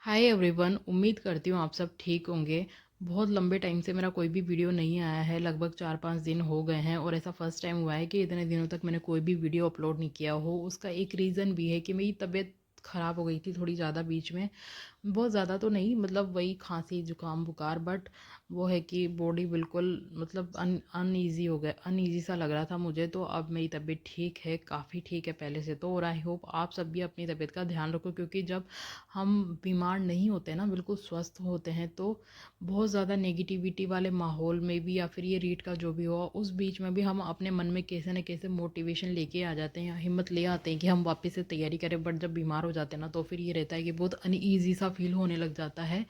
Hi everyone, उम्मीद करती हूँ आप सब ठीक होंगे। बहुत लंबे टाइम से मेरा कोई भी वीडियो नहीं आया है, लगभग 4-5 दिन हो गए हैं और ऐसा फर्स्ट टाइम हुआ है कि इतने दिनों तक मैंने कोई भी वीडियो अपलोड नहीं किया हो। उसका एक रीज़न भी है कि मेरी तबीयत ख़राब हो गई थी थोड़ी ज़्यादा बीच में। बहुत ज़्यादा तो नहीं, मतलब वही खांसी जुकाम बुखार, बट वो है कि बॉडी बिल्कुल मतलब अनईज़ी हो गया, अनईज़ी सा लग रहा था मुझे। तो अब मेरी तबीयत ठीक है, काफ़ी ठीक है पहले से तो। और आई होप आप सब भी अपनी तबीयत का ध्यान रखो, क्योंकि जब हम बीमार नहीं होते ना, बिल्कुल स्वस्थ होते हैं, तो बहुत ज़्यादा नेगेटिविटी वाले माहौल में भी या फिर ये रीट का जो भी हो उस बीच में भी हम अपने मन में कैसे न कैसे मोटिवेशन लेके आ जाते हैं या हिम्मत ले आते हैं कि हम वापस से तैयारी करें। बट जब बीमार हो जाते हैं ना, तो फिर ये रहता है कि बहुत अनईज़ी सा फील होने लग जाता है।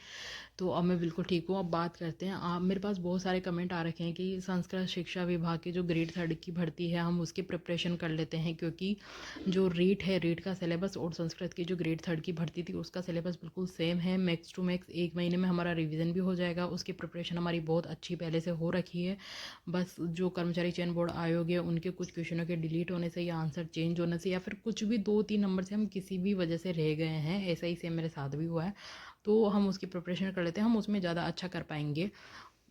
तो अब मैं बिल्कुल ठीक हूँ। अब बात करते हैं, आप मेरे पास बहुत सारे कमेंट आ रखे हैं कि संस्कृत शिक्षा विभाग की जो ग्रेड 3 की भर्ती है हम उसकी प्रिपरेशन कर लेते हैं, क्योंकि जो रीट है, रीट का सिलेबस और संस्कृत की जो ग्रेड 3 की भर्ती थी उसका सिलेबस बिल्कुल सेम है। मैक्स टू मैक्स 1 महीने में हमारा रिवीजन भी हो जाएगा। उसकी प्रिपरेशन हमारी बहुत अच्छी पहले से हो रखी है। बस जो कर्मचारी चयन बोर्ड आयोग है उनके कुछ क्वेश्चनों के डिलीट होने से या आंसर चेंज होने से या फिर कुछ भी 2-3 नंबर से हम किसी भी वजह से रह गए हैं, ऐसा ही सेम मेरे साथ भी हुआ है। तो हम उसकी प्रिपरेशन कर लेते हैं, हम उसमें ज़्यादा अच्छा कर पाएंगे।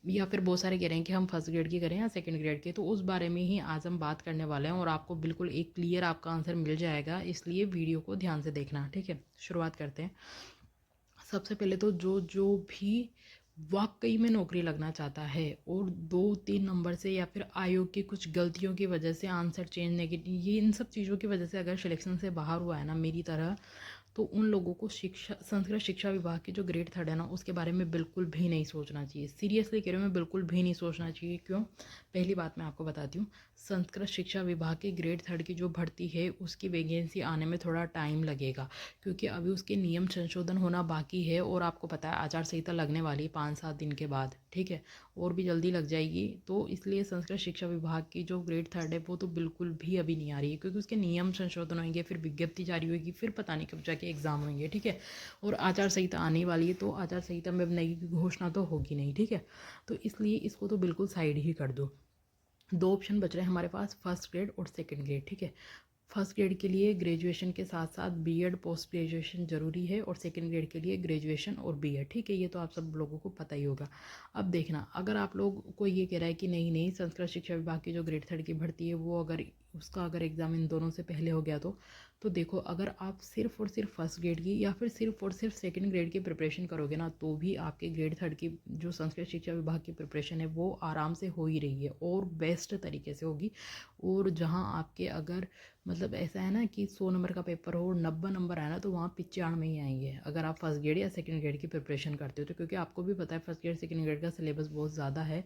या फिर बहुत सारे कह रहे हैं कि हम फर्स्ट ग्रेड की करें या सेकंड ग्रेड की, तो उस बारे में ही आज हम बात करने वाले हैं और आपको बिल्कुल एक क्लियर आपका आंसर मिल जाएगा। इसलिए वीडियो को ध्यान से देखना, ठीक है। शुरुआत करते हैं। सबसे पहले तो जो जो भी वाकई में नौकरी लगना चाहता है और 2-3 नंबर से या फिर आयोग की कुछ गलतियों की वजह से आंसर चेंज नेगेटिव, ये इन सब चीज़ों की वजह से अगर सिलेक्शन से बाहर हुआ है ना मेरी तरह, तो उन लोगों को शिक्षा संस्कृत शिक्षा विभाग की जो ग्रेड 3 है ना उसके बारे में बिल्कुल भी नहीं सोचना चाहिए। सीरियसली कह रही हूँ मैं, बिल्कुल भी नहीं सोचना चाहिए। क्यों? पहली बात मैं आपको बताती हूँ। संस्कृत शिक्षा विभाग की ग्रेड 3 की जो भर्ती है उसकी वैकेंसी आने में थोड़ा टाइम लगेगा, क्योंकि अभी उसके नियम संशोधन होना बाकी है। और आपको पता है आचार संहिता लगने वाली 5-7 दिन के बाद, ठीक है, और भी जल्दी लग जाएगी। तो इसलिए संस्कृत शिक्षा विभाग की जो ग्रेड 3 है वो तो बिल्कुल भी अभी नहीं आ रही है, क्योंकि उसके नियम संशोधन होंगे, फिर विज्ञप्ति जारी होगी, फिर पता नहीं कब जाके एग्ज़ाम होंगे, ठीक है। और आचार संहिता आने वाली है, तो आचार संहिता में अब नई घोषणा तो होगी नहीं, ठीक है। तो इसलिए इसको तो बिल्कुल साइड ही कर दो। दो ऑप्शन बच रहे हैं हमारे पास, फर्स्ट ग्रेड और सेकंड ग्रेड, ठीक है। फर्स्ट ग्रेड के लिए ग्रेजुएशन के साथ साथ बीएड पोस्ट ग्रेजुएशन ज़रूरी है, और सेकंड ग्रेड के लिए ग्रेजुएशन और बीएड, ठीक है। ये तो आप सब लोगों को पता ही होगा। अब देखना, अगर आप लोग को ये कह रहा है कि नहीं नहीं संस्कृत शिक्षा विभाग की जो ग्रेड 3 की भर्ती है वो अगर उसका अगर एग्ज़ाम इन दोनों से पहले हो गया, तो देखो, अगर आप सिर्फ और सिर्फ फर्स्ट ग्रेड की या फिर सिर्फ और सिर्फ सेकंड ग्रेड की प्रिपरेशन करोगे ना, तो भी आपके ग्रेड 3 की जो संस्कृत शिक्षा विभाग की प्रिपरेशन है वो आराम से हो ही रही है और बेस्ट तरीके से होगी। और जहाँ आपके अगर मतलब ऐसा है ना कि 100 नंबर का पेपर हो और 90 नंबर आए ना, तो वहाँ 95 ही आएंगे अगर आप फर्स्ट ग्रेड या सेकंड ग्रेड की प्रिपरेशन करते हो तो। क्योंकि आपको भी पता है फर्स्ट ग्रेड सेकंड ग्रेड का सिलेबस बहुत ज़्यादा है,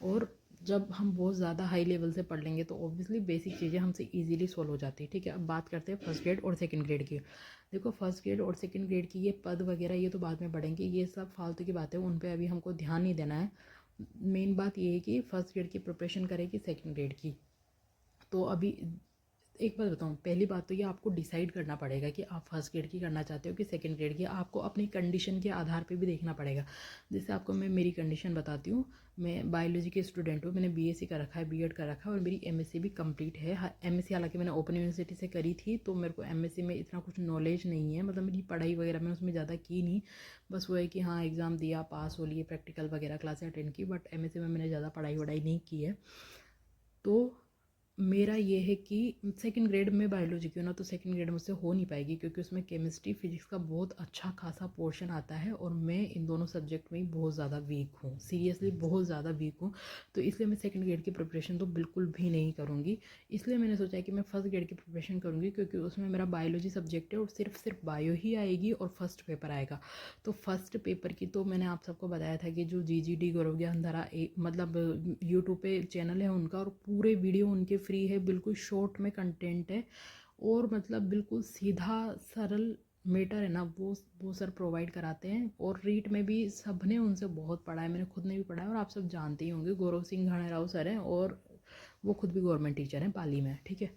और जब हम बहुत ज़्यादा हाई लेवल से पढ़ लेंगे तो ऑब्वियसली बेसिक चीज़ें हमसे इजीली सॉल्व हो जाती है, ठीक है। अब बात करते हैं फर्स्ट ग्रेड और सेकंड ग्रेड की। देखो, फर्स्ट ग्रेड और सेकंड ग्रेड की ये पद वगैरह ये तो बाद में बढ़ेंगे, ये सब फालतू की बातें, उन पे अभी हमको ध्यान नहीं देना है। मेन बात ये है कि फर्स्ट ग्रेड की प्रिपरेशन करें कि सेकंड ग्रेड की। तो अभी एक बात बताऊँ, पहली बात तो ये आपको डिसाइड करना पड़ेगा कि आप फर्स्ट ग्रेड की करना चाहते हो कि सेकंड ग्रेड की। आपको अपनी कंडीशन के आधार पे भी देखना पड़ेगा। जैसे आपको मैं मेरी कंडीशन बताती हूँ। मैं बायोलॉजी के स्टूडेंट हूँ, मैंने बीएससी कर रखा है, बीएड कर रखा है, और मेरी एमएससी भी कंप्लीट है। एमएससी हालांकि मैंने ओपन यूनिवर्सिटी से करी थी, तो मेरे को एमएससी में इतना कुछ नॉलेज नहीं है, मतलब मेरी पढ़ाई वगैरह मैंने उसमें ज़्यादा की नहीं। बस वो है कि हाँ एग्ज़ाम दिया, पास हो लिए, प्रैक्टिकल वगैरह क्लासें अटेंड की, बट एमएससी में मैंने ज़्यादा पढ़ाई वढ़ाई नहीं की है। तो मेरा ये है कि सेकंड ग्रेड में बायोलॉजी क्यों ना, तो सेकंड ग्रेड मुझसे हो नहीं पाएगी, क्योंकि उसमें केमिस्ट्री फिजिक्स का बहुत अच्छा खासा पोर्शन आता है और मैं इन दोनों सब्जेक्ट में ही बहुत ज़्यादा वीक हूँ, सीरियसली बहुत ज़्यादा वीक हूँ। तो इसलिए मैं सेकंड ग्रेड की प्रिपरेशन तो बिल्कुल भी नहीं करूँगी। इसलिए मैंने सोचा है कि मैं फर्स्ट ग्रेड की प्रिपरेशन करूँगी, क्योंकि उसमें मेरा बायोलॉजी सब्जेक्ट है और सिर्फ बायो ही आएगी और फर्स्ट पेपर आएगा। तो फर्स्ट पेपर की तो मैंने आप सबको बताया था कि जो जीजीडी गौरव ज्ञान धारा मतलब यूट्यूब पे चैनल है उनका, और पूरे वीडियो उनके फ्री है, बिल्कुल शॉर्ट में कंटेंट है, और मतलब बिल्कुल सीधा सरल मैटर है ना, वो सर प्रोवाइड कराते हैं। और रीट में भी सब ने उनसे बहुत पढ़ा है, मैंने खुद ने भी पढ़ा है, और आप सब जानते ही होंगे गौरव सिंह घाणेराव सर हैं, और वो खुद भी गवर्नमेंट टीचर हैं पाली में, ठीक है।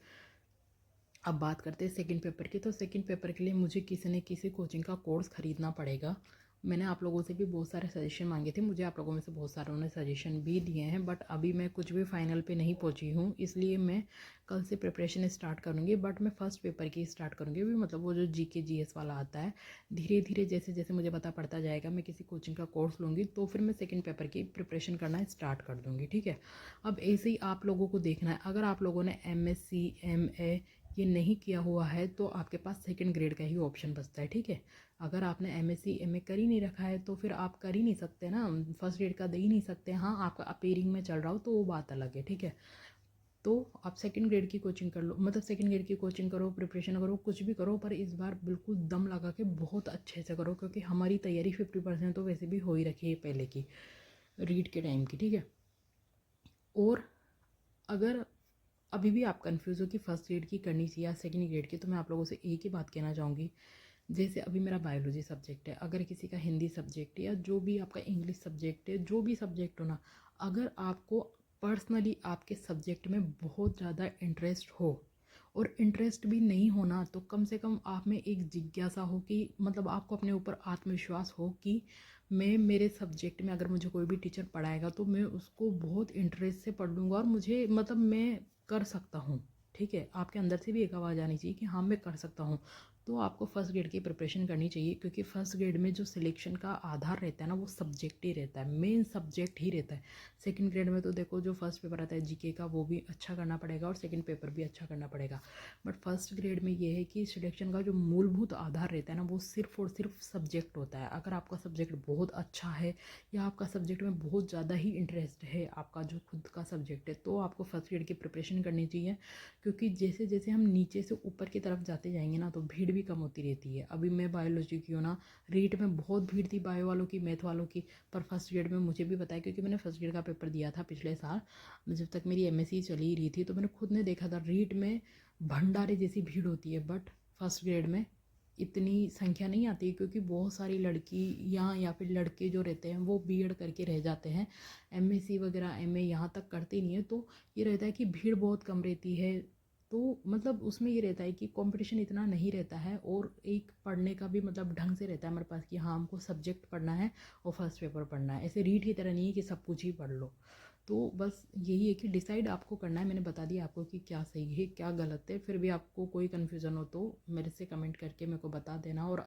अब बात करते हैं सेकंड पेपर की। तो सेकंड पेपर के लिए मुझे किसी न किसी कोचिंग का कोर्स ख़रीदना पड़ेगा, मैंने आप लोगों से भी बहुत सारे सजेशन मांगे थे, मुझे आप लोगों में से बहुत सारों ने सजेशन भी दिए हैं, बट अभी मैं कुछ भी फाइनल पे नहीं पहुंची हूँ, इसलिए मैं कल से प्रिपरेशन स्टार्ट करूँगी। बट मैं फ़र्स्ट पेपर की स्टार्ट करूँगी भी, मतलब वो जो जीके जीएस वाला आता है। धीरे धीरे जैसे जैसे मुझे पता पड़ता जाएगा, मैं किसी कोचिंग का कोर्स लूँगी तो फिर मैं सेकेंड पेपर की प्रिपरेशन करना स्टार्ट कर दूँगी, ठीक है। अब ऐसे ही आप लोगों को देखना है, अगर आप लोगों ने MSc MA ये नहीं किया हुआ है तो आपके पास सेकेंड ग्रेड का ही ऑप्शन बचता है, ठीक है। अगर आपने MSc MA कर ही नहीं रखा है तो फिर आप कर ही नहीं सकते ना, फर्स्ट ग्रेड का दे ही नहीं सकते। हाँ, आपका अपेयरिंग में चल रहा हो तो वो बात अलग है, ठीक है। तो आप सेकंड ग्रेड की कोचिंग कर लो, मतलब सेकंड ग्रेड की कोचिंग करो, प्रिपरेशन करो, कुछ भी करो, पर इस बार बिल्कुल दम लगा के बहुत अच्छे से करो, क्योंकि हमारी तैयारी 50% तो वैसे भी हो ही रखी है पहले की, रीड के टाइम की, ठीक है। और अगर अभी भी आप कंफ्यूज हो कि फर्स्ट ग्रेड की करनी चाहिए या सेकंड ग्रेड की, तो मैं आप लोगों से एक ही बात कहना चाहूँगी। जैसे अभी मेरा बायोलॉजी सब्जेक्ट है, अगर किसी का हिंदी सब्जेक्ट है या जो भी आपका इंग्लिश सब्जेक्ट है, जो भी सब्जेक्ट हो ना, अगर आपको पर्सनली आपके सब्जेक्ट में बहुत ज़्यादा इंटरेस्ट हो, और इंटरेस्ट भी नहीं होना तो कम से कम आप में एक जिज्ञासा हो कि मतलब आपको अपने ऊपर आत्मविश्वास हो कि मैं मेरे सब्जेक्ट में अगर मुझे कोई भी टीचर पढ़ाएगा तो मैं उसको बहुत इंटरेस्ट से पढ़ लूँगा और मुझे मतलब मैं कर सकता हूँ, ठीक है। आपके अंदर से भी एक आवाज़ आनी चाहिए कि हाँ मैं कर सकता हूँ। तो आपको फर्स्ट ग्रेड की प्रिपरेशन करनी चाहिए, क्योंकि फर्स्ट ग्रेड में जो सिलेक्शन का आधार रहता है ना, वो सब्जेक्ट ही रहता है, मेन सब्जेक्ट ही रहता है। सेकंड ग्रेड में तो देखो जो फर्स्ट पेपर आता है जीके का, वो भी अच्छा करना पड़ेगा और सेकंड पेपर भी अच्छा करना पड़ेगा। बट फर्स्ट ग्रेड में ये है कि सिलेक्शन का जो मूलभूत आधार रहता है ना, वो सिर्फ और सिर्फ सब्जेक्ट होता है। अगर आपका सब्जेक्ट बहुत अच्छा है या आपका सब्जेक्ट में बहुत ज़्यादा ही इंटरेस्ट है, आपका जो खुद का सब्जेक्ट है, तो आपको फर्स्ट ग्रेड की प्रिपरेशन करनी चाहिए। क्योंकि जैसे जैसे हम नीचे से ऊपर की तरफ जाते जाएंगे ना, तो भीड़ भी कम होती रहती है। अभी मैं बायोलॉजी की हूँ ना, रीट में बहुत भीड़ थी बायो वालों की, मैथ वालों की, पर फर्स्ट ग्रेड में मुझे भी पता है क्योंकि मैंने फर्स्ट ग्रेड का पेपर दिया था पिछले साल, जब तक मेरी MSc चली ही रही थी, तो मैंने खुद ने देखा था रीट में भंडारे जैसी भीड़ होती है। बट फर्स्ट ग्रेड में इतनी संख्या नहीं आती, क्योंकि बहुत सारी लड़कियाँ या फिर लड़के जो रहते हैं वो बीएड करके रह जाते हैं, MSc वगैरह MA यहाँ तक करते नहीं है। तो ये रहता है कि भीड़ बहुत कम रहती है, तो मतलब उसमें ये रहता है कि कंपटीशन इतना नहीं रहता है, और एक पढ़ने का भी मतलब ढंग से रहता है हमारे पास कि हाँ हमको सब्जेक्ट पढ़ना है और फर्स्ट पेपर पढ़ना है। ऐसे रीड की तरह नहीं है कि सब कुछ ही पढ़ लो। तो बस यही है कि डिसाइड आपको करना है। मैंने बता दिया आपको कि क्या सही है क्या गलत है। फिर भी आपको कोई कन्फ्यूज़न हो तो मेरे से कमेंट करके मेरे को बता देना, और